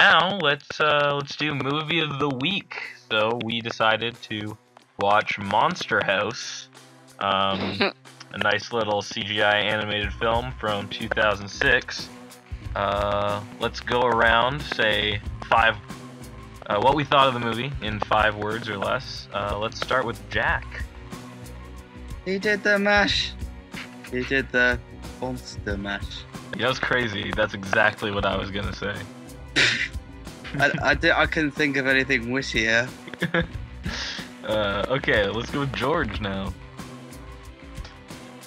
now let's do movie of the week. So we decided to watch Monster House, a nice little CGI animated film from 2006. Let's go around, say what we thought of the movie in 5 words or less. Let's start with Jack. He did the mash. He did the monster mash. Yeah, that's crazy. That's exactly what I was gonna say. I couldn't think of anything wittier. Okay, let's go with George now.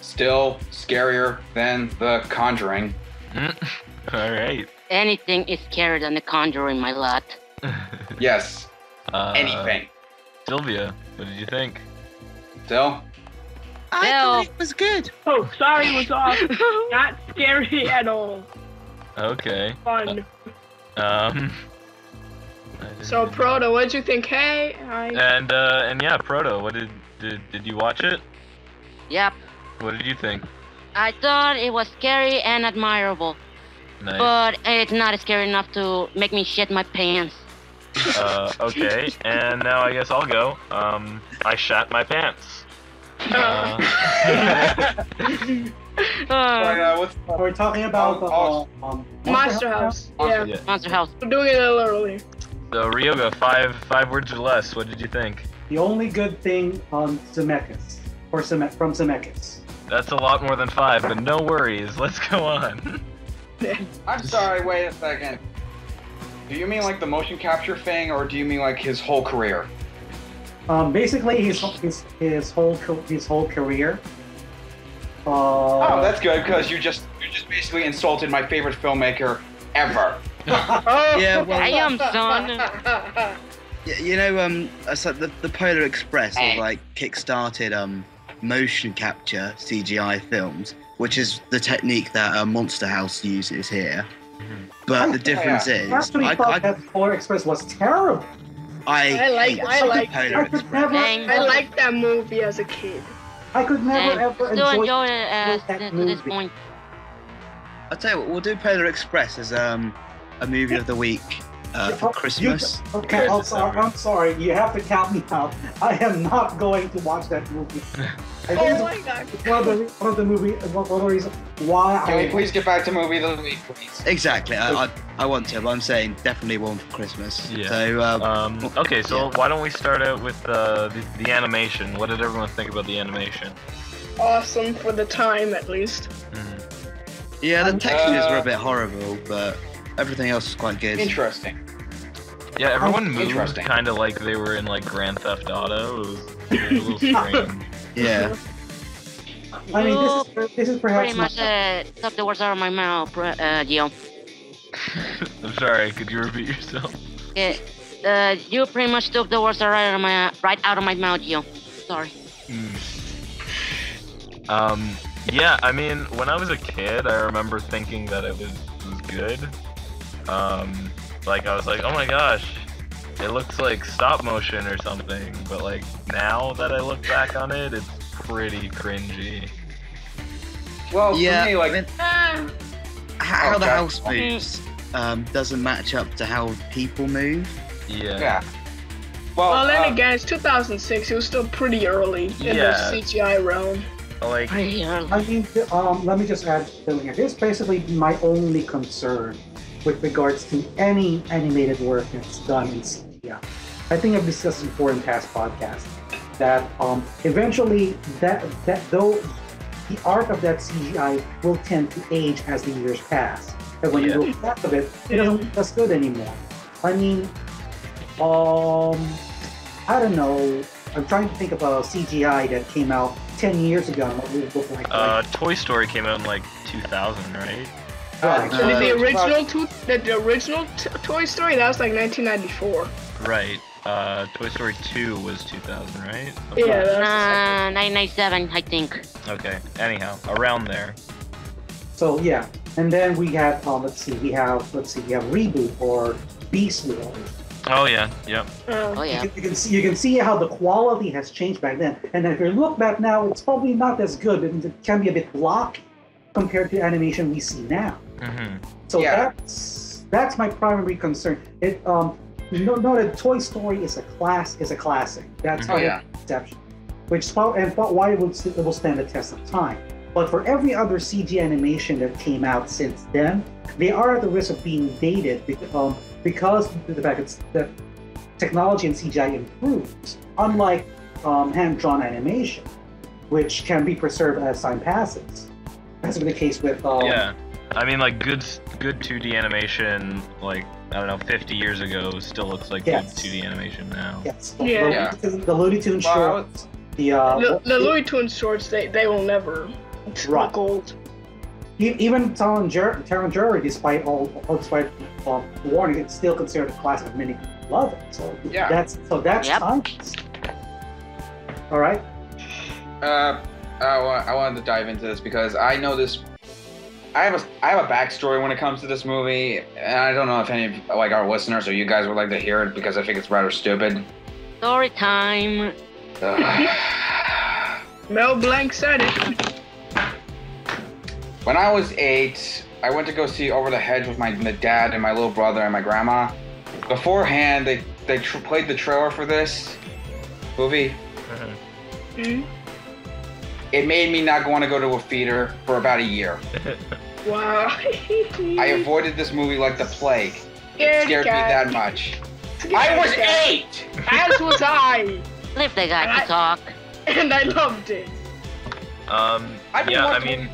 Still scarier than The Conjuring. Alright. Anything is scarier than The Conjuring, my lad. Yes. Anything. Sylvia, what did you think? Still? I thought it was good. Oh, sorry, was off. Not scary at all. Okay. Fun. So Proto, what'd you think? Hey, hi. And yeah, Proto, what did you watch it? Yep. What did you think? I thought it was scary and admirable. Nice. But it's not scary enough to make me shit my pants. Okay, and now I guess I'll go. I shat my pants. We're talking about Monster House. Yeah. Monster House. We're doing it a little early. So Ryoga, five words or less. What did you think? The only good thing on Zemeckis, from Zemeckis. That's a lot more than 5, but no worries. Let's go on. I'm sorry, wait a second. Do you mean like the motion capture thing, or do you mean like his whole career? Basically his whole career. Oh, that's good, because you just basically insulted my favorite filmmaker ever. Yeah, well, I am son. you know, it's like the Polar Express has like kickstarted motion capture CGI films, which is the technique that Monster House uses here. But the difference is, I actually thought that Polar Express was terrible. I like I liked that movie as a kid. I could never ever Still enjoy that it to movie. this point. I'll tell you what, we'll do Polar Express as a movie of the week for Christmas. Okay, I'm sorry. You have to count me out. I am not going to watch that movie. I think Oh my god. it's one of the reasons why Can we please get back to movie of the week, please? Exactly. I want to, but I'm saying definitely one for Christmas. Yeah. So okay, so why don't we start out with the animation? What did everyone think about the animation? Awesome for the time, at least. yeah, the textures were a bit horrible, but everything else was quite good. Interesting. Yeah, everyone moved Interesting. kind of like they were in like Grand Theft Auto. It was a little strange. Yeah. I mean, this is perhaps Pretty much took the words out of my mouth, Gio. I'm sorry. Could you repeat yourself? You pretty much took the words right out of my mouth, Gio. Sorry. Yeah, I mean, when I was a kid, I remember thinking that it was good. Like, I was like, oh my gosh, it looks like stop motion or something. But, like, now that I look back on it, it's pretty cringy. Well, Yeah, for me, like, I mean, how the house moves doesn't match up to how people move. Yeah. Well, then again, it's 2006. It was still pretty early in the CGI realm. Like, I mean, let me just add something here. This is basically my only concern with regards to any animated work that's done in CGI. I think I've discussed this before in past podcasts that eventually though the art of that CGI will tend to age as the years pass. And when you look back of it, it doesn't look as good anymore. I mean, I don't know. I'm trying to think of a CGI that came out 10 years ago and what would it look like. Toy Story came out in like 2000, right? The original Toy Story, that was like 1994. Right. Toy Story 2 was 2000, right? Yeah, that's 997, I think. Okay. Anyhow, around there. So yeah, and then we had we have Reboot or Beast Wars. Oh yeah. Yep. Oh yeah. You can see how the quality has changed back then, and if you look back now, it's probably not as good. It can be a bit blocky compared to animation we see now. Mm-hmm. So that's my primary concern. That Toy Story is a classic. That's exception. Why it will stand the test of time. But for every other CG animation that came out since then, they are at the risk of being dated because of the fact that technology and CGI improves, unlike hand-drawn animation, which can be preserved as time passes. That's been the case with I mean, like good 2D animation, like I don't know, 50 years ago, still looks like good 2D animation now. Yes. Yeah. The Looney Tunes shorts. The Looney Tunes shorts, they will never look old. Even Tom and Jerry, despite warning, it's still considered a classic. Many people love it. So that's timeless. All right. I wanted to dive into this because I know this. I have a backstory when it comes to this movie, and I don't know if any of our listeners or you guys would like to hear it because I think it's rather stupid. Story time. Mel Blanc said it. When I was 8, I went to go see Over the Hedge with my dad and my little brother and my grandma. Beforehand, they played the trailer for this movie. Mm-hmm. It made me not want to go to a theater for about a year. Wow. I avoided this movie like the plague. It scared me that much. I was 8! As was I. Leave the guy to talk. And I loved it. I mean,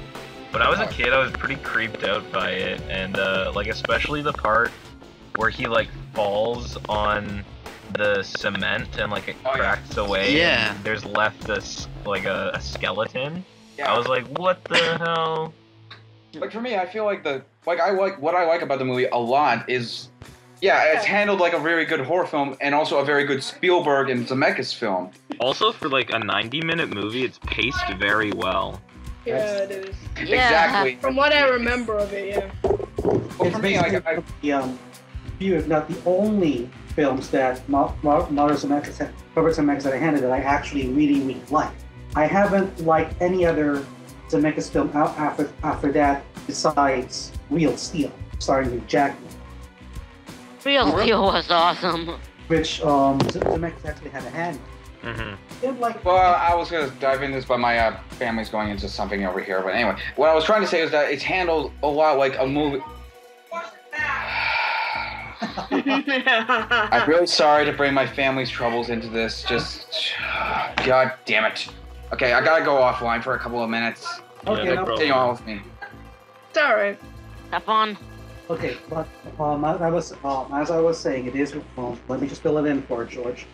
when I was a kid, I was pretty creeped out by it, and especially the part where he falls on the cement and it cracks away. Yeah. And there's left a skeleton. Yeah. I was like, what the hell? For me, I feel like what I like about the movie a lot is, it's handled like a very good horror film and also a very good Spielberg and Zemeckis film. Also, for a 90-minute movie, it's paced very well. Yeah, it is. Exactly. From what I remember of it, yeah. Well, for me, few, if not the only films that Robert Zemeckis had handed that I actually really, really like. I haven't liked any other Zemeckis film after that besides Real Steel, starring with Jackman. Real Steel was awesome. Which Zemeckis actually had a hand in. Mm-hmm. Well, I was going to dive into this, but my family's going into something over here. But anyway, what I was trying to say is that it's handled a lot like a movie. I'm really sorry to bring my family's troubles into this. God damn it. Okay, I gotta go offline for a couple of minutes. Okay, no problem. Stay on with me. It's alright. Have fun. Okay, but as I was saying, it is. Let me just fill it in for it, George.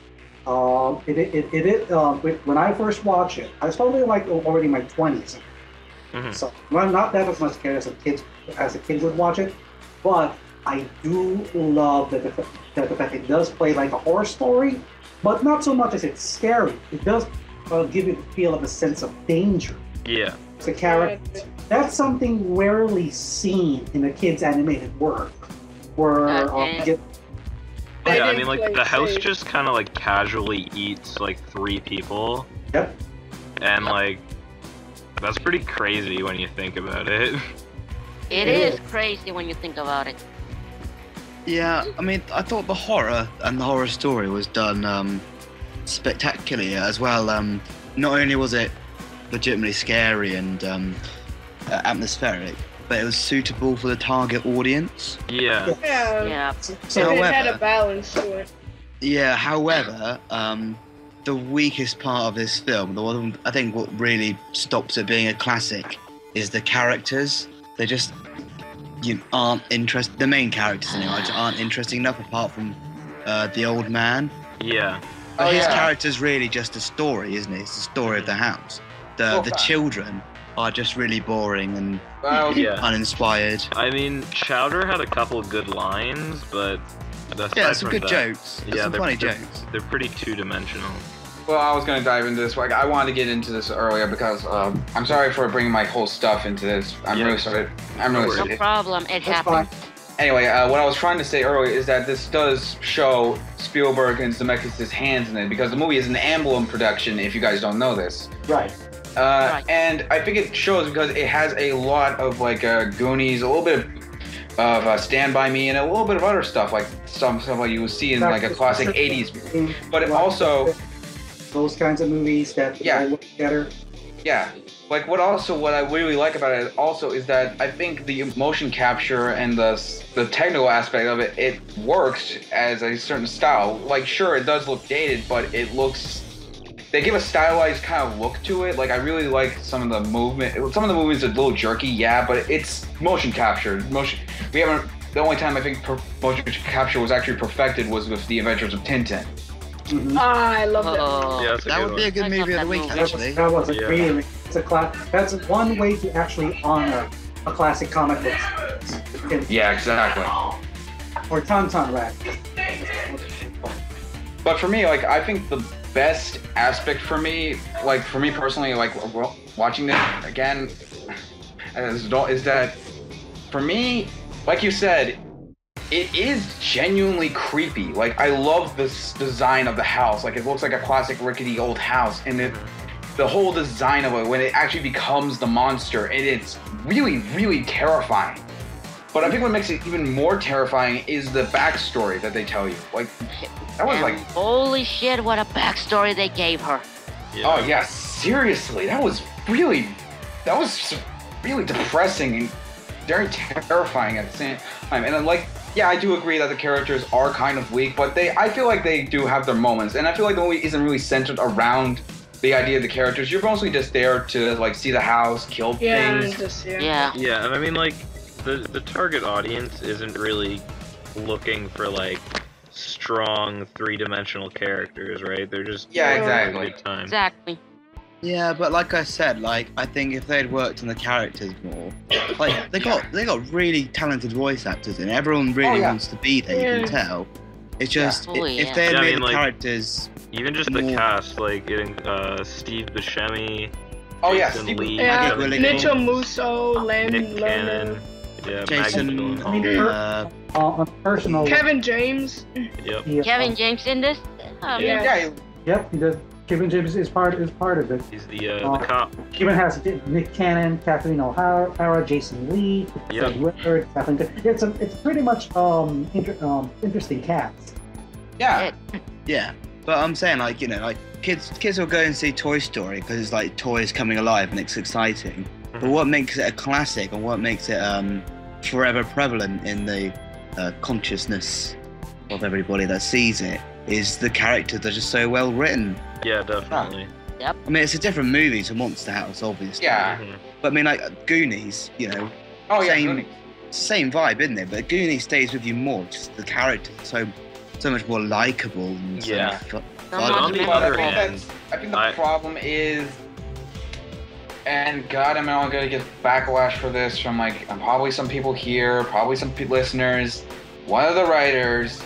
When I first watched it, I was probably already in my 20s. Mm-hmm. So I'm not that much scared as a kid would watch it, but I do love that the fact it does play like a horror story, but not so much as it's scary. It does give you the feel of a sense of danger. Yeah. The character. That's something rarely seen in a kid's animated work, where I mean, the house just kind of casually eats 3 people. Yep. And that's pretty crazy when you think about it. It is crazy when you think about it. Yeah, I mean, I thought the horror and the horror story was done spectacularly as well. Not only was it legitimately scary and atmospheric, but it was suitable for the target audience. Yeah. Yeah. So, it had a balance to it. Yeah, however, the weakest part of this film, the one I think what really stops it being a classic, is the characters. They just aren't interesting. The main characters anyway just aren't interesting enough, apart from the old man. Yeah. But his character's really just a story, isn't it? It's the story of the house. The children are just really boring and uninspired. I mean, Chowder had a couple of good lines, but some good jokes. Some funny jokes. They're pretty two-dimensional. Well, I was going to dive into this. I wanted to get into this earlier because I'm sorry for bringing my whole stuff into this. I'm really sorry. No problem. It happens. Anyway, what I was trying to say earlier is that this does show Spielberg and Zemeckis' hands in it because the movie is an Amblin production, if you guys don't know this. Right. And I think it shows because it has a lot of Goonies, a little bit of Stand By Me and a little bit of other stuff, like some stuff like you would see in like a classic 80s movie. But it also... Those kinds of movies that all look together. Yeah. Like what I really like about it also is that I think the motion capture and the technical aspect of it, it works as a certain style. Like sure, it does look dated, but it looks... They give a stylized kind of look to it. Like I really like some of the movement. Some of the movements are a little jerky, yeah, but it's motion capture. The only time I think motion capture was actually perfected was with The Adventures of Tintin. Mm-hmm. I love that. Yeah, that would be a good movie of the week, actually. That was a great movie. That's one way to actually honor a classic comic book. Yeah, exactly. Or Tauntaun Rat. But for me, like, I think the best aspect for me, like, for me personally, like, watching this again, is that, for me, like you said, it is genuinely creepy. Like, I love this design of the house. Like, it looks like a classic rickety old house. And the whole design of it, when it actually becomes the monster, it's really, really terrifying. But I think what makes it even more terrifying is the backstory that they tell you. Like, that was like... Holy shit, what a backstory they gave her. Yeah. Oh, yeah, seriously. That was really depressing and very terrifying at the same time. And I'm like... Yeah, I do agree that the characters are kind of weak, but I feel like they do have their moments. And I feel like the movie isn't really centered around the idea of the characters. You're mostly just there to, like, see the house, kill things. Yeah, and I mean, like, the target audience isn't really looking for, like, strong three-dimensional characters, right? They're just having a good time. Exactly. Yeah, but like I said, like I think if they'd worked on the characters more, like they got really talented voice actors and everyone really wants to be there. You can tell. It's just if they had made the characters, even just the cast, like getting Steve Buscemi, Jason Lee, Mitchell Musso, Nick Cannon, Jason, on personal. Kevin James. Yep. Kevin James in this? Yep, he does. Kevin James is part of it. He's the cop. Even has Nick Cannon, Kathleen O'Hara, Jason Lee, Fred Willard, Kathleen. It's pretty much interesting cast. Yeah. Yeah, but I'm saying like like kids will go and see Toy Story because it's like toys coming alive and it's exciting. Mm-hmm. But what makes it a classic and what makes it forever prevalent in the consciousness of everybody that sees it is the characters are just so well written. Yeah, definitely. Yep. I mean, it's a different movie to Monster House, obviously. Yeah. Mm-hmm. But I mean, like Goonies, Goonies. Same vibe, isn't it? But Goonies stays with you more. Just the characters are so much more likable. And On the other hand, I think the problem is, and God, I'm not gonna get backlash for this from like probably some people here, probably some listeners. One of the writers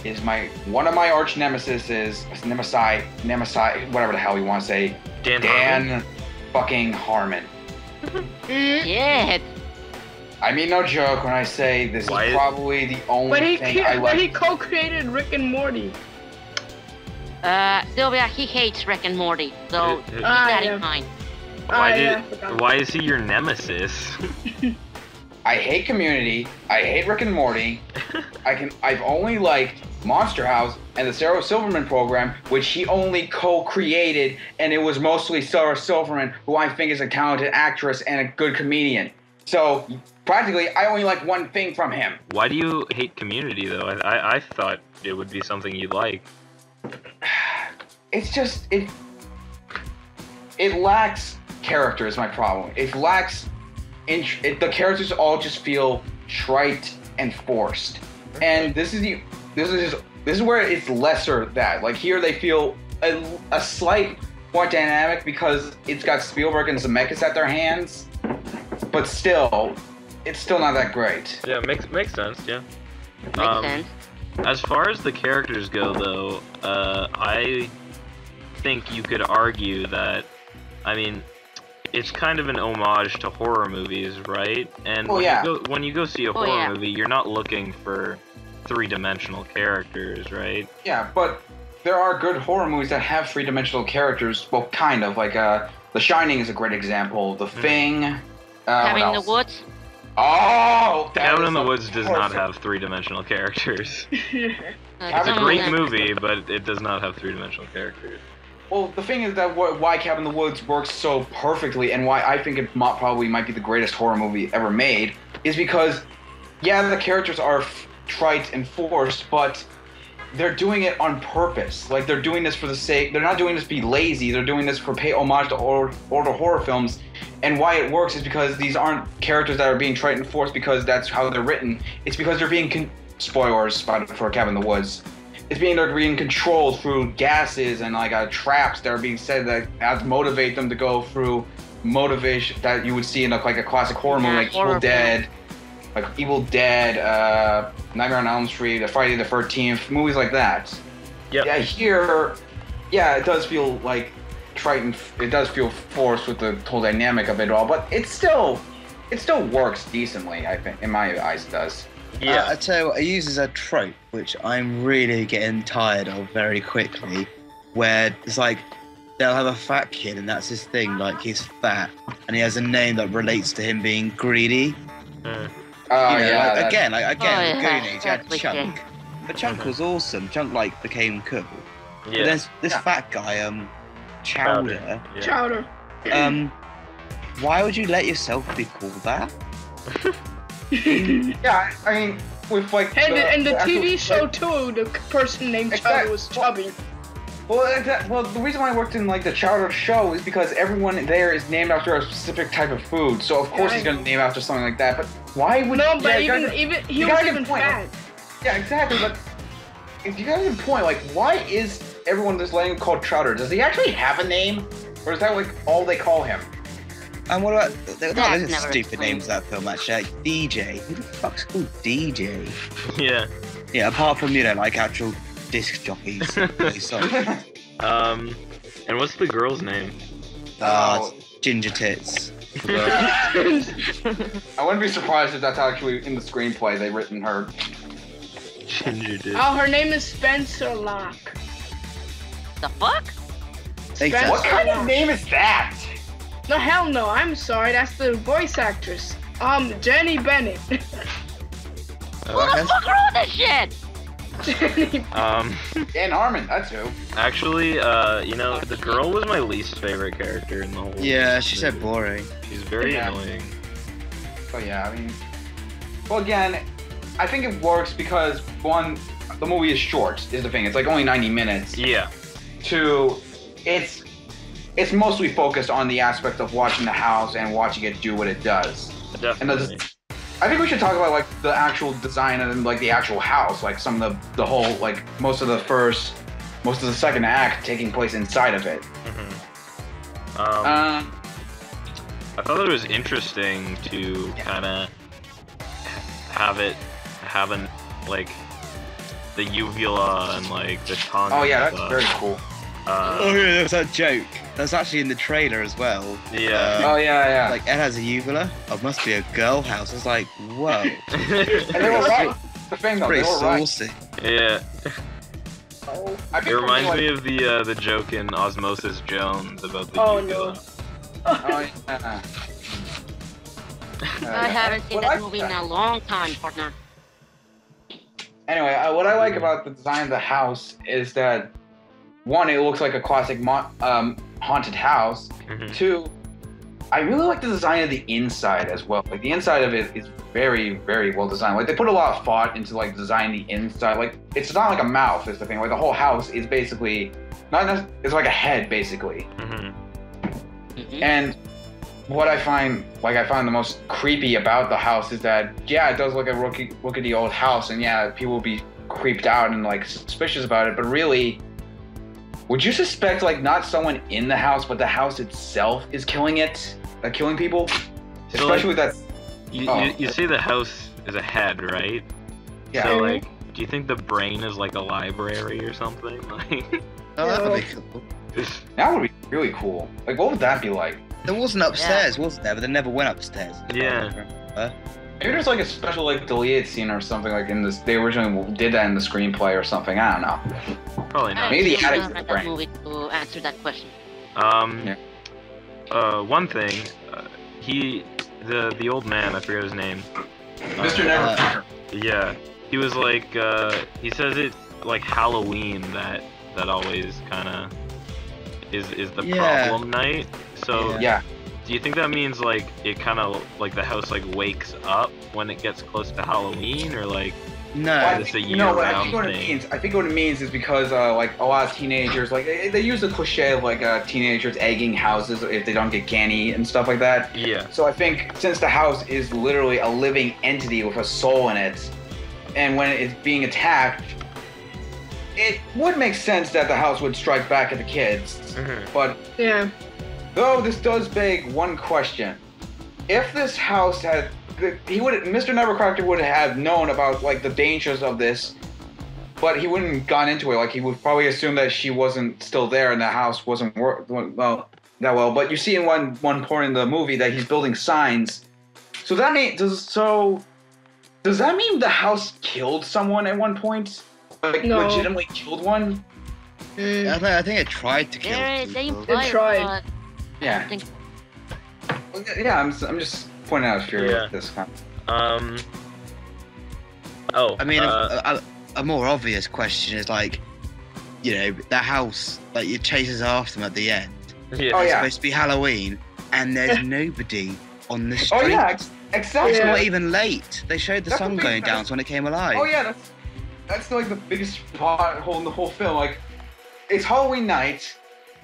is one of my arch nemesis is Nemesis, whatever the hell you want to say. Dan fucking Harmon. Shit. I mean no joke when I say this is probably the only thing I like. But he co-created Rick and Morty. Sylvia, he hates Rick and Morty, so keep that in mind. Why is he your nemesis? I hate Community. I hate Rick and Morty. I've only liked Monster House and the Sarah Silverman program, which he only co-created, and it was mostly Sarah Silverman, who I think is a talented actress and a good comedian. So practically, I only like one thing from him. Why do you hate Community though? I thought it would be something you'd like. It's just it lacks character is my problem. It lacks. The characters all just feel trite and forced, and this is where it's lesser that. Like here, they feel a slight more dynamic because it's got Spielberg and Zemeckis at their hands, but still, it's still not that great. Yeah, makes sense. Yeah. Makes sense. As far as the characters go, though, I think you could argue that, I mean, it's kind of an homage to horror movies, right? And when you go see a horror movie, you're not looking for three-dimensional characters, right? Yeah, but there are good horror movies that have three-dimensional characters. Well, kind of like The Shining is a great example. The Thing. Cabin in the Woods. Oh, Cabin in the Woods does not have three-dimensional characters. It's a Cabin great in the movie, but it does not have three-dimensional characters. Well, the thing is that why Cabin in the Woods works so perfectly, and why I think it probably might be the greatest horror movie ever made, is because, yeah, the characters are trite and forced, but they're doing it on purpose. Like, they're doing this for the sake. They're not doing this to be lazy. They're doing this for pay homage to older horror films. And why it works is because these aren't characters that are being trite and forced because that's how they're written. It's because they're being spoilers for Cabin in the Woods. They're being controlled through gases and like traps that are being said that motivate them to go through motivation that you would see in like a classic horror movie like Evil Dead, Nightmare on Elm Street, Friday the 13th, movies like that. Yep. Yeah, here, yeah, it does feel like trite and it does feel forced with the whole dynamic of it all, but it still works decently. I think, in my eyes, it does. Yeah. I tell you what, it uses a trope which I'm really getting tired of very quickly, where it's like they'll have a fat kid and that's his thing, like he's fat and he has a name that relates to him being greedy. Again, Goonies, you had Chunk. But Chunk was awesome. Chunk like became cool. Yeah. But there's this fat guy, Chowder. Yeah. Chowder. Why would you let yourself be called that? Yeah, I mean, with like. And the TV show too, the person named Chowder was chubby. Well, the reason why I worked in like the Chowder show is because everyone there is named after a specific type of food. So of course he's gonna name after something like that. But why would? No, but even he was even fat. Yeah, exactly. But if you guys have a point, like, why is everyone just letting him called Chowder? Does he actually have a name, or is that like all they call him? And what about those stupid names of that film actually? Like DJ. Who the fuck's called DJ? Yeah. Yeah, apart from like actual disc jockeys. And what's the girl's name? Ginger Tits. I wouldn't be surprised if that's actually in the screenplay they've written her. Ginger Tits. Oh, her name is Spencer Locke. The fuck? Spencer What kind of Locke. name is that? No, hell no. I'm sorry. That's the voice actress. Jenny Bennett. Who the fuck wrote this shit? Dan Harmon, that's who. Actually, the girl was my least favorite character in the whole. Yeah, she said boring. She's very annoying. But yeah, I mean, well, again, I think it works because one, the movie is short. Is the thing. It's like only 90 minutes. Yeah. Two, it's mostly focused on the aspect of watching the house and watching it do what it does. Definitely. I think we should talk about like the actual design and like the actual house, like some of the whole like most of the second act taking place inside of it. I thought it was interesting to kind of have like the uvula and like the tongue. Oh yeah, that's very cool. Oh yeah, there's that joke. That's actually in the trailer as well. Yeah. Oh yeah. Like Ed has a uvula. Oh, it must be a girl house. It's like, whoa. And they were right. The thing though, Pretty they were right. saucy. Yeah. It reminds me of the joke in Osmosis Jones about the uvula. No. Oh yeah. I haven't seen that movie in a long time, partner. Anyway, what I like about the design of the house is that, one, it looks like a classic haunted house. Two, I really like the design of the inside as well. Like the inside of it is very, very well designed. Like they put a lot of thought into like designing the inside. Like it's not like a mouth is the thing. Like the whole house is basically it's like a head basically. And what I find the most creepy about the house is that, yeah, it does look like a rickety old house, and yeah, people will be creeped out and like suspicious about it, but really, would you suspect like not someone in the house, but the house itself is killing people? Especially with that. You see the house is a head, right? Yeah. So like, do you think the brain is like a library or something? Like. Oh, that would be cool. That would be really cool. Like, what would that be like? There wasn't upstairs, was there? But they never went upstairs. Yeah. Maybe there's like a special like deleted scene or something like in this. They originally did that in the screenplay or something. I don't know. Probably not. Maybe the attic I is the that brain. movie to answer that question. One thing, the old man, I forget his name. Mr. Never. Yeah, he was like, he says it's like Halloween that always kind of is the problem night. So Yeah. do you think that means like it kind of like the house like wakes up when it gets close to Halloween, or like? No. Well, It's a I think what it means is because like a lot of teenagers, like they use the cliche of like teenagers egging houses if they don't get canny and stuff like that. Yeah. So I think since the house is literally a living entity with a soul in it, and when it's being attacked, it would make sense that the house would strike back at the kids. Mm-hmm. But Yeah. though this does beg one question: if this house had, Mr. Nevercracker would have known about like the dangers of this, but he wouldn't have gone into it. Like he would probably assume that she wasn't still there and the house wasn't that well. But you see in one point in the movie that he's building signs. So that does that mean the house killed someone at one point? Like No. legitimately killed one? I think it tried to kill They people. imply it, tried. but I Yeah. don't think Yeah, I'm just pointing out a few Yeah. of this kind. Oh. I mean, a more obvious question is like, you know, the house, like it chases after them at the end. yeah. Oh, It's yeah. supposed to be Halloween, and there's nobody on the street. Oh yeah, exactly. It's Yeah. not even late. They showed the That's sun the going big- down so when it came alive. Oh yeah, that's like the biggest plot hole in the whole film. Like, it's Halloween night.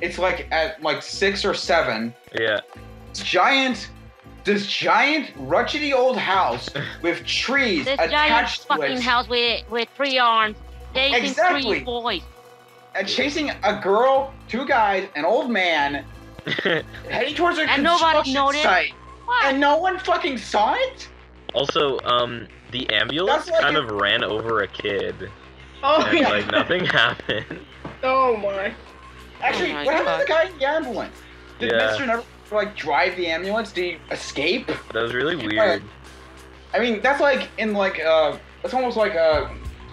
It's like at like 6 or 7. Yeah. This giant ruggedy old house with trees this giant attached to fucking it, house with 3 arms, chasing Exactly. 3 boys. and chasing a girl, 2 guys, an old man, heading towards a And nobody construction noticed? site, What? and no one fucking saw it. Also, the ambulance That's like kind a- of ran over a kid, Oh and yeah. like nothing happened. Oh my. Actually, Oh my what happened to God. the guy in the ambulance? Did Yeah. Mr. Never like drive the ambulance? Did he escape? That was really weird. I mean, that's like in like it's almost like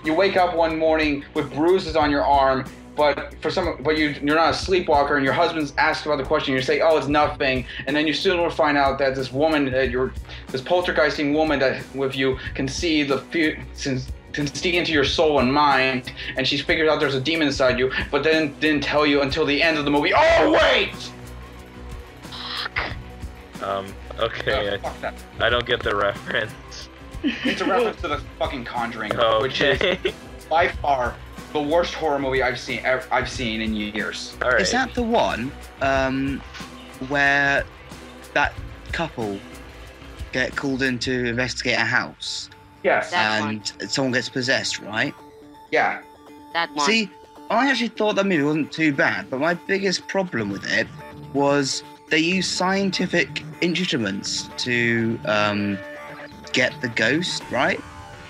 you wake up one morning with bruises on your arm, but you're not a sleepwalker, and your husband's asked about the question. You say, "Oh, it's nothing," and then you soon will find out that this woman, this poltergeisting woman that with you can see can see into your soul and mind, and she's figured out there's a demon inside you, but then didn't tell you until the end of the movie. Oh wait! Okay, Fuck that. I don't get the reference. It's a reference to the fucking Conjuring, Oh, which is okay. by far the worst horror movie I've seen in years. All right. Is that the one where that couple get called in to investigate a house Yes. That and someone gets possessed, right? Yeah. That one. See, I actually thought that movie wasn't too bad, but my biggest problem with it was they used scientific instruments to get the ghost, right?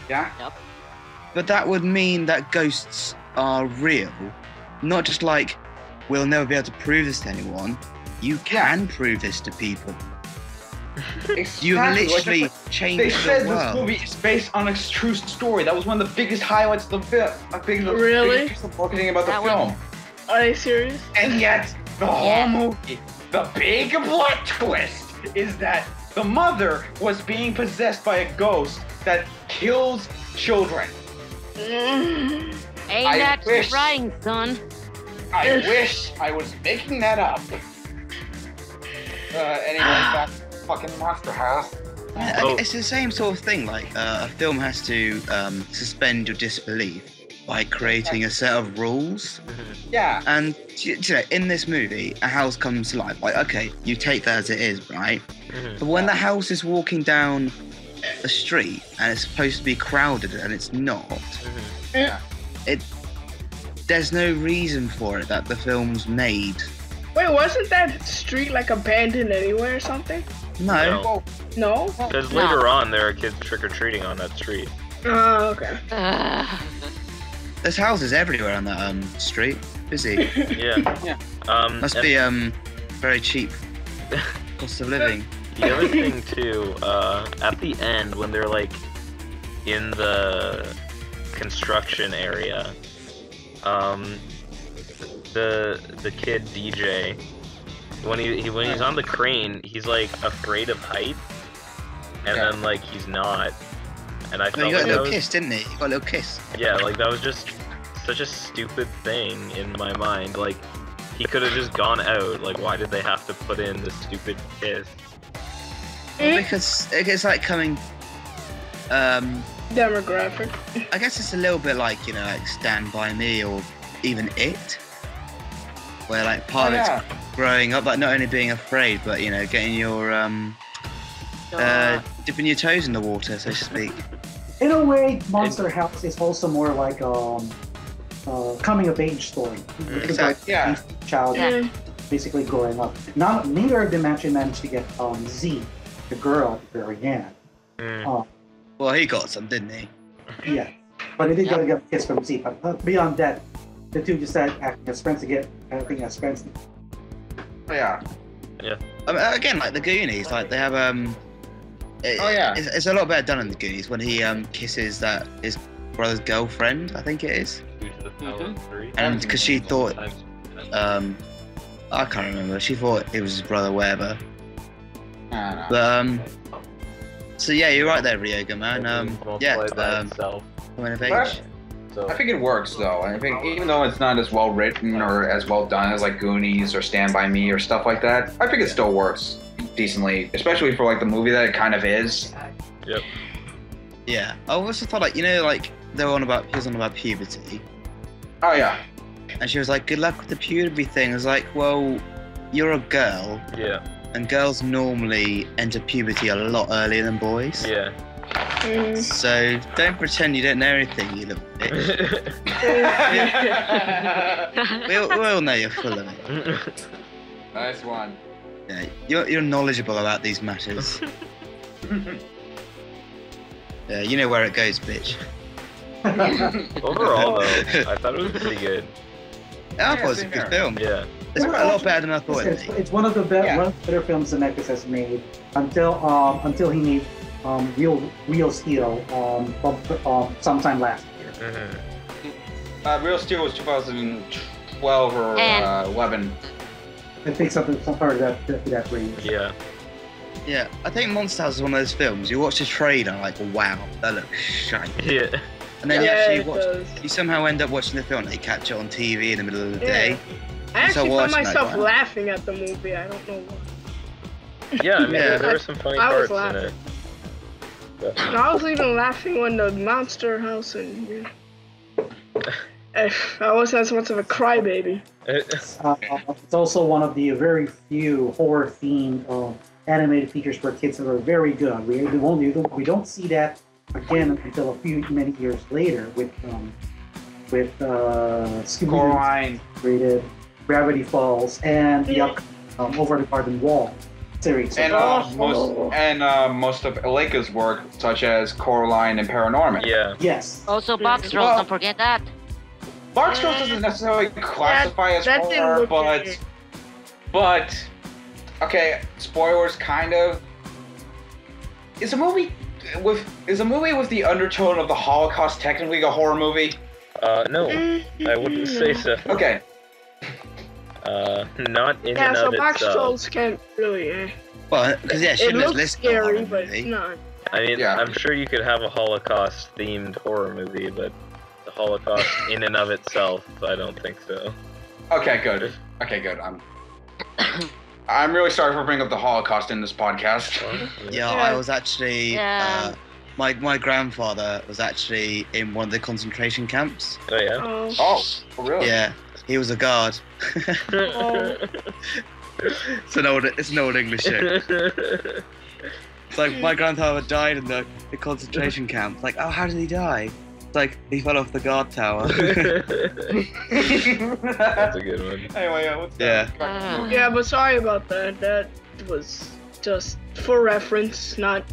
Yeah. But that would mean that ghosts are real, not just like, we'll never be able to prove this to anyone. You can prove this to people. You have Exactly. literally Like, changed they said the this world. movie is based on a true story. That was one of the biggest highlights of the film. Really? Biggest piece of marketing about the That film. was- Are they serious? And yet, the whole Yeah. movie, the big plot twist is that the mother was being possessed by a ghost that kills children. Mm. Ain't I that wish- trying, son? I wish I was making that up. Anyway, back to fucking Monster House. Oh. It's the same sort of thing. Like a film has to suspend your disbelief by creating a set of rules. Yeah. And you know, in this movie, a house comes to life. Like, okay, you take that as it is, right? But when the house is walking down a street and it's supposed to be crowded and it's not, there's no reason for it that the film's made. Wait, wasn't that street like abandoned anywhere or something? No. Oh, No? Because No. later on, there are kids trick-or-treating on that street. Oh, okay. There's houses everywhere on that street. Busy. Yeah. Must and be very cheap cost of living. the other thing too, at the end when they're like in the construction area, the kid DJ, when he's on the crane, he's like afraid of height, and then like he's not. And I No, felt you got like a that little was, kiss, didn't he? You got a little kiss. yeah, like that was just such a stupid thing in my mind. Like he could have just gone out. Like why did they have to put in this stupid kiss? Well, because it's like coming. Demographic. I guess it's a little bit like like Stand By Me or even It, where like part of it's growing up, like not only being afraid, but getting your dipping your toes in the water, so to speak. In a way, Monster House is also more like coming of age story. Because Yeah. each child basically growing up. Neither of them actually managed to get Z, the girl, at the very end. Well, he got some, didn't he? Yeah, but he did get a kiss from Z. But beyond that, the two just started acting as friends again. Acting as friends. Yeah. I mean, again, like the Goonies, like they have it's a lot better done in the Goonies when he kisses his brother's girlfriend, I think it is. And because she thought I can't remember. She thought it was his brother, whatever. I don't know. But so yeah, you're right there, Ryoga, man. Coming of age. So I think it works though. I think even though it's not as well written or as well done as like Goonies or Stand By Me or stuff like that, I think it still works decently, especially for like the movie that it kind of is. Yep. Yeah, I also thought like like he was on about puberty, Oh yeah. and she was like, "Good luck with the puberty thing." I was like, "Well, you're a girl, Yeah. and girls normally enter puberty a lot earlier than boys. Yeah. So don't pretend you don't know anything, you little bitch. we all know you're full of it. Nice one. Yeah, you're knowledgeable about these matters. Yeah, you know where it goes, bitch. Overall, though, I thought it was pretty good. I thought it was a good film. Yeah. It's quite a lot better than I thought it'd be. It's one of the better films Zemeckis has made until he made Real Steel sometime last year. Real Steel was 2012 or 11. I think something part of that range. Yeah. Yeah, I think Monster House is one of those films. You watch the trailer, like, wow, that looks shite. Yeah. And then you actually you somehow end up watching the film, and you catch it on TV in the middle of the day. I actually found watching that myself one. laughing at the movie. I don't know why. Yeah, I mean, Yeah. there were some funny I was parts in it. And I was even laughing when the Monster House and I wasn't as much of a crybaby. It's also one of the very few horror-themed animated features for kids that are very good. We don't see that again until many years later with Coraline. rated Gravity Falls and the upcoming Over the Garden Wall series. And most of Eleka's work, such as Coraline and Paranorman. Yeah. Yes. Also, Box Rolls, don't forget that. Box Rolls doesn't necessarily classify as that didn't horror, look good. but okay, spoilers kind of. Is a movie with the undertone of the Holocaust technically a horror movie? No, I wouldn't say so. Okay. Not in Yeah, and so of Box itself. Trolls can't really. Well, because yeah, It Schindler's looks List is a horror scary, but movie. it's not. I mean, Yeah. I'm sure you could have a Holocaust-themed horror movie, but the Holocaust in and of itself, I don't think so. Okay, good. I'm really sorry for bringing up the Holocaust in this podcast. Yeah, I was actually. Yeah. My grandfather was actually in one of the concentration camps. Oh yeah. Oh. Oh, really? Yeah, he was a guard. Oh. It's an old English joke. It's like my grandfather died in the concentration camp. Like, oh, how did he die? It's like he fell off the guard tower. That's a good one. Anyway, what's Yeah. that? Yeah, but sorry about that. That was just for reference, not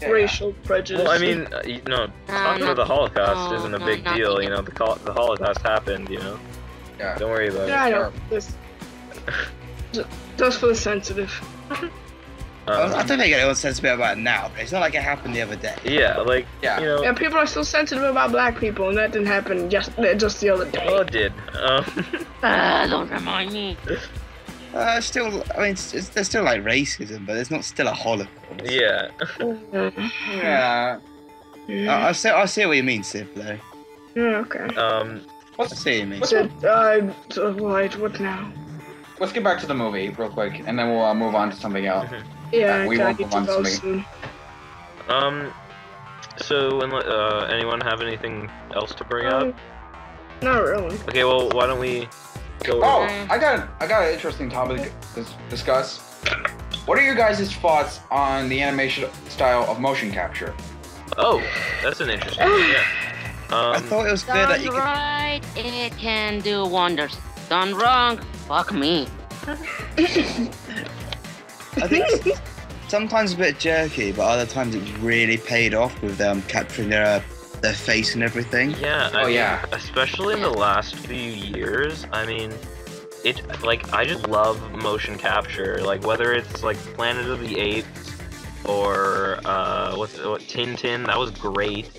racial prejudice. Well, I mean, talking about the Holocaust isn't a big not deal. even. You know, the Holocaust happened. You know, Yeah. don't worry about Yeah, I it. know. Just for the sensitive. I don't think anyone's sensitive about it now, but it's not like it happened the other day. Yeah, like Yeah. you know. Yeah, people are still sensitive about black people, and that didn't happen just the other day. Well, it did. Don't remind me. Still, I mean, there's still like racism, but there's not still a Holocaust. Yeah. Yeah. I see what you mean, Civ, though. Okay. I see what you mean. Right, what now? Let's get back to the movie real quick, and then we'll move on to something else. Yeah, we I won't need move to on to go something. soon. So, anyone have anything else to bring up? Not really. Okay, well, why don't we go? Oh, I got an interesting topic to discuss. What are your guys' thoughts on the animation style of motion capture? Oh, that's an interesting one, yeah. I thought it was good Done that you could. right, it can do wonders. Done wrong, fuck me. I think sometimes a bit jerky, but other times it's really paid off with them capturing their face and everything. Yeah. Oh, yeah. Especially in the last few years. I mean, I just love motion capture. Like, whether it's like Planet of the Apes or what Tintin, that was great.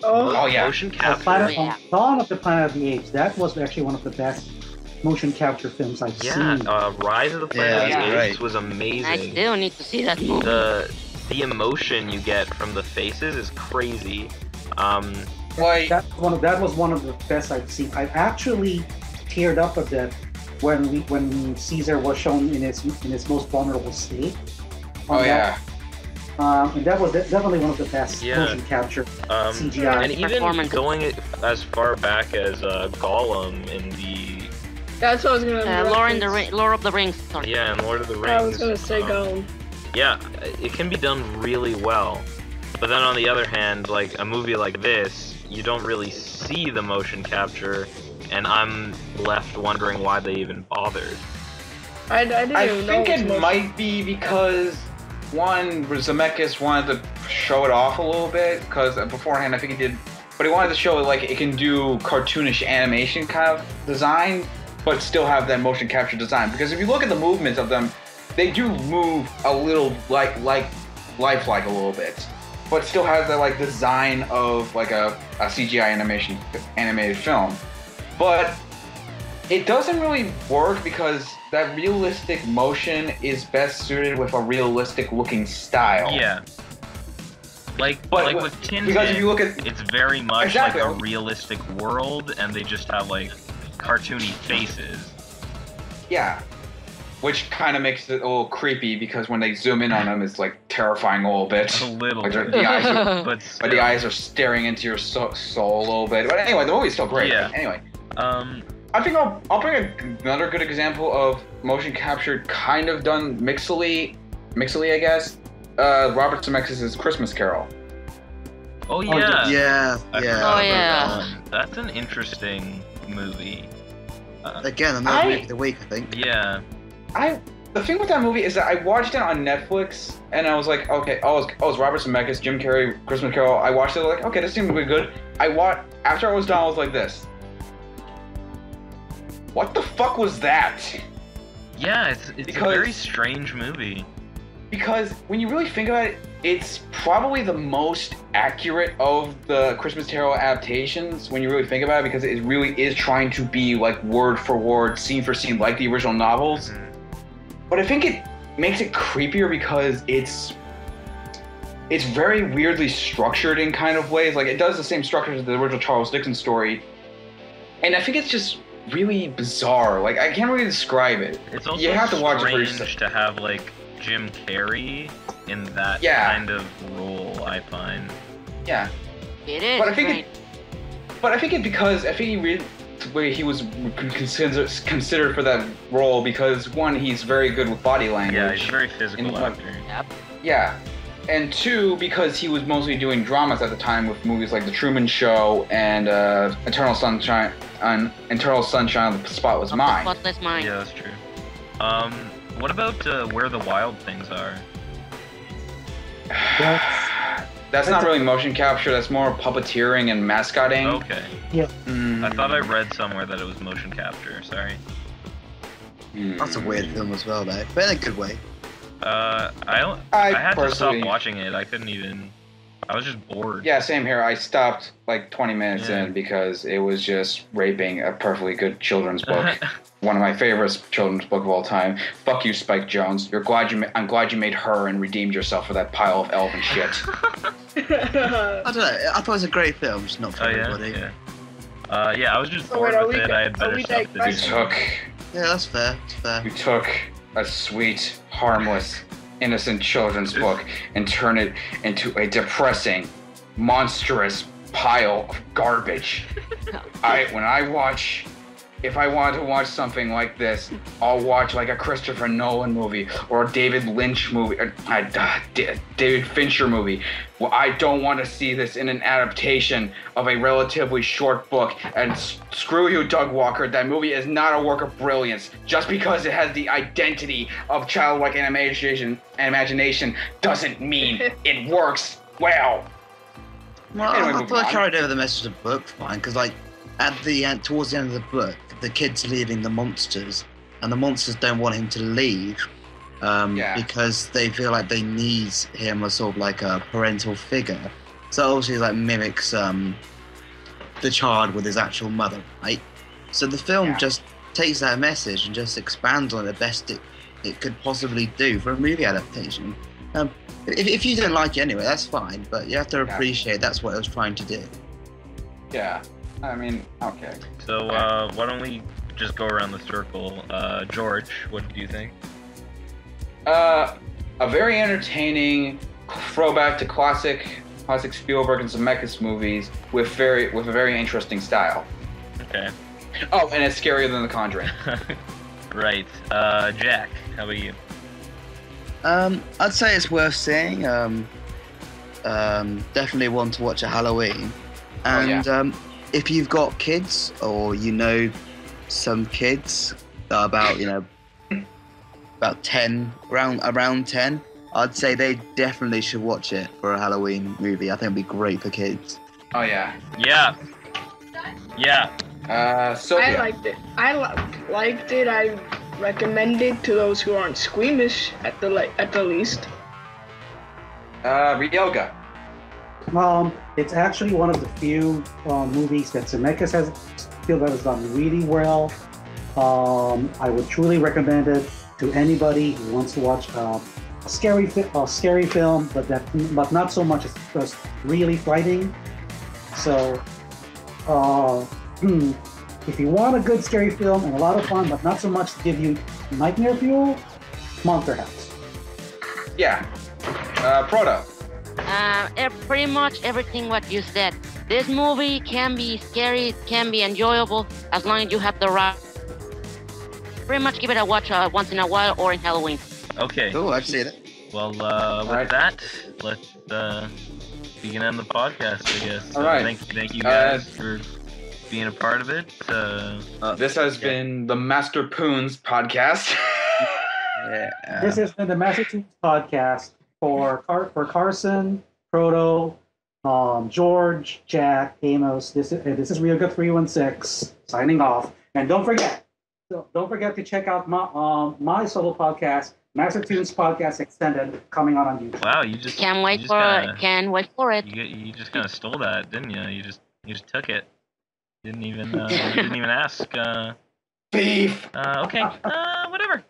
Oh, yeah. Motion capture. Dawn of the Planet of the Apes. That was actually one of the best motion capture films I've Yeah, seen. Rise of the Planet Yeah, of the Apes right. was amazing. I still need to see that movie. The emotion you get from the faces is crazy. Like, That was one of the best I've seen. I actually teared up a bit when Caesar was shown in his most vulnerable state. oh yeah. And that was definitely one of the best Yeah. motion capture CGI. And even Performance. going as far back as Gollum in the That's what I was gonna. Lord of the Rings. Sorry. in Lord of the Rings. I was gonna say go. Yeah, it can be done really well. But then on the other hand, like a movie like this, you don't really see the motion capture, and I'm left wondering why they even bothered. I didn't I even think know it was might be because one, Zemeckis wanted to show it off a little bit because beforehand I think he did, but he wanted to show like it can do cartoonish animation kind of design, but still have that motion capture design. Because if you look at the movements of them, they do move a little like lifelike a little bit, but still has that like design of like a CGI animated film. But it doesn't really work because that realistic motion is best suited with a realistic looking style. Yeah. Like But with Tintin, because if you look at it's very much Exactly. like a realistic world, and they just have like cartoony faces. yeah, which kind of makes it a little creepy because when they zoom in on them, it's like terrifying a little bit. A little Like, bit. the eyes are, But but the eyes are staring into your soul a little bit. But anyway, the movie's still great. Yeah. Anyway, Um, I think I'll bring another good example of motion capture kind of done mixily, I guess. Robert Zemeckis' Christmas Carol. oh yeah. Yeah, I yeah. forgot about yeah. that. That's an interesting movie. Again, another movie of the week, I think. Yeah. The thing with that movie is that I watched it on Netflix and I was like, okay, it's Robert Zemeckis, Jim Carrey, Christmas Carol. I watched it like, okay, this seems to be good. After I was done, I was like this. What the fuck was that? Yeah, it's Because- a very strange movie. Because when you really think about it, it's probably the most accurate of the Christmas Carol adaptations when you really think about it, because it really is trying to be like word for word, scene for scene, like the original novels. Mhm. But I think it makes it creepier because it's very weirdly structured in kind of ways. Like it does the same structure as the original Charles Dickens story, and I think it's just really bizarre. Like I can't really describe it. It's also You have to watch it for strange yourself. to have like Jim Carrey in that Yeah. kind of role, I find. Yeah. It is. But I think great. he was considered for that role because one, he's very good with body language. Yeah, he's a very physical In one- actor. Yeah. And two, because he was mostly doing dramas at the time with movies like The Truman Show and Eternal Sunshine of the Spotless Mind. Spotless Mind. Yeah, that's true. What about Where the Wild Things Are? That's not really motion capture, that's more puppeteering and mascotting. Okay. Mm. I thought I read somewhere that it was motion capture, sorry. That's a weird film as well, though, but in a good way. I had to stop personally- watching it. I couldn't even... I was just bored. Yeah, same here. I stopped like 20 minutes in because it was just raping a perfectly good children's book. One of my favorite children's book of all time. Fuck you, Spike Jonze. I'm glad you made her and redeemed yourself for that pile of elven shit. I don't know. I thought it was a great film, just not for everybody. Yeah. I was just bored with it. I had better stuff to do. Yeah, that's fair. It's fair. You took a sweet, harmless, innocent children's book and turned it into a depressing, monstrous pile of garbage. If I want to watch something like this, I'll watch like a Christopher Nolan movie or a David Lynch movie, or David Fincher movie. Well, I don't want to see this in an adaptation of a relatively short book. And screw you, Doug Walker. That movie is not a work of brilliance. Just because it has the identity of childlike imagination doesn't mean it works well. Well, Anyway, I thought I carried over the message of the book fine, because like at the end, towards the end of the book, the kid's leaving the monsters, and the monsters don't want him to leave because they feel like they need him as sort of like a parental figure. So obviously, like mimics the child with his actual mother, right? So the film just takes that message and just expands on it the best it could possibly do for a movie adaptation. If you don't like it anyway, that's fine, but you have to appreciate that's what it was trying to do. Yeah. I mean, okay. So, why don't we just go around the circle? George, what do you think? A very entertaining throwback to classic Spielberg and Zemeckis movies with a very interesting style. Okay. Oh, and it's scarier than The Conjuring. Right. Jack, how about you? I'd say it's worth seeing. Definitely one to watch at Halloween. And if you've got kids or you know some kids about 10, around 10, I'd say they definitely should watch it for a Halloween movie. I think it'd be great for kids. Oh yeah. Yeah. Sophia. I liked it. I liked it. I recommend it to those who aren't squeamish at the least. Ryoga. It's actually one of the few movies that Zemeckis has done really well. I would truly recommend it to anybody who wants to watch a scary film, but not so much as just really frightening. So, if you want a good scary film and a lot of fun, but not so much to give you nightmare fuel, Monster House. Yeah. Proto. Pretty much everything what you said. This movie can be scary, can be enjoyable, as long as you have the right. Pretty much give it a watch once in a while or in Halloween. Okay. Cool, I've seen it. Well, with that, let's begin on the podcast, I guess. All right. Thank you guys for being a part of it. This has been the Master Poons podcast. This has been the Master Poons podcast for Carson, Proto, George, Jack, Amos. This is Ryoga 316 signing off. And don't forget to check out my solo podcast, Master Toons Podcast Extended, coming on YouTube. Wow, you just can't wait for it. You just kind of stole that, didn't you? You just took it. Didn't even ask. Beef. Okay. Whatever.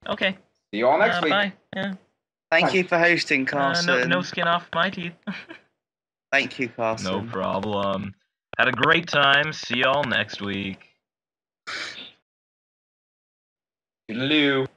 Okay. See you all next week. Bye. Yeah. Thank you for hosting, Carson. No skin off my teeth. Thank you, Carson. No problem. Had a great time. See y'all next week. Toodaloo.